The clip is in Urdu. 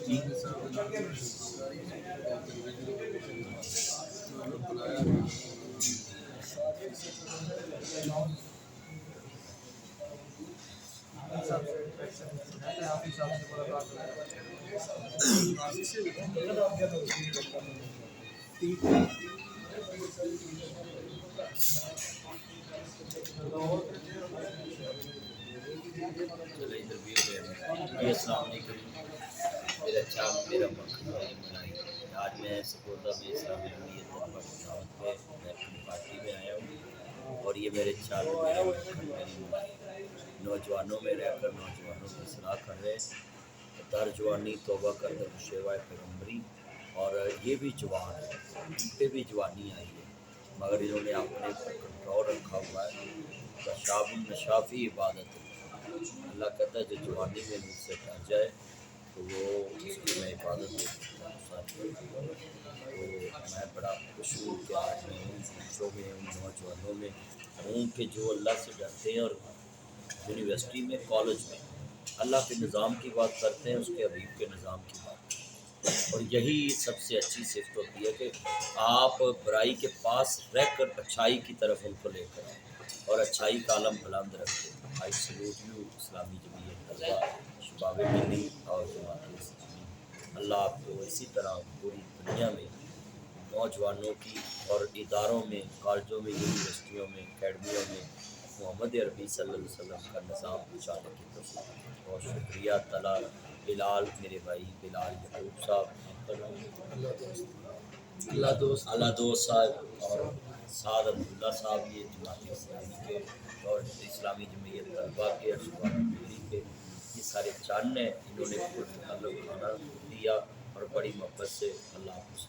جی السلام علیکم میرا چاپ میرا مکھن ہے ملائی۔ آج میں سپوردہ میں اسلامی جمعیت طلبہ کی دعوت پہ میں اپنی پارٹی میں آیا ہوں، اور یہ میرے چاپ میرا مکھن میری ملائی۔ نوجوانوں میں رہ کر نوجوانوں کی اصلاح کر رہے، در جوانی توبہ کر در شیوائے پیغمبری، اور یہ بھی جوان ہے، ان پہ بھی جوانی آئی ہے مگر انہوں نے اپنے پر کنٹرول رکھا ہوا ہے۔ شاب النشافی عبادت ہے، اللہ کہتا ہے جو جوانی میں مجھ سے ڈر جائے تو وہ اس کی میں عبادت دیکھتا ہوں۔ تو میں بڑا خوش ہوں کہ آج میں ان بچوں میں ان نوجوانوں میں ہوں کہ جو اللہ سے ڈرتے ہیں، اور یونیورسٹی میں کالج میں اللہ کے نظام کی بات کرتے ہیں، اس کے حبیب کے نظام کی بات کرتے ہیں، اور یہی سب سے اچھی صفت ہوتی ہے کہ آپ برائی کے پاس رہ کر اچھائی کی طرف ان کو لے کر آئیں اور اچھائی کا علم بلند رکھیں۔ آئی سلوٹ یو اسلامی جمعیت طلبہ شباب ملی اور جماعت اسلامی۔ اللہ آپ کو اسی طرح پوری دنیا میں نوجوانوں کی اور اداروں میں، کالجوں میں، یونیورسٹیوں میں، اکیڈمیوں میں محمد عربی صلی اللہ علیہ وسلم کا نظام پہنچانے کی توفیق دے۔ بہت شکریہ۔ طلال بلال میرے بھائی بلال یعقوب صاحب، آپ کا نام اللہ دوست صاحب، اور سعد عبداللہ صاحب، یہ جماعت اسلامی کے اور اسلامی جمعیت طلبہ کے اور شباب ملی کے یہ سارے چند ہیں، انہوں نے تعلق کھانا دیا اور بڑی محبت سے اللہ حافظ۔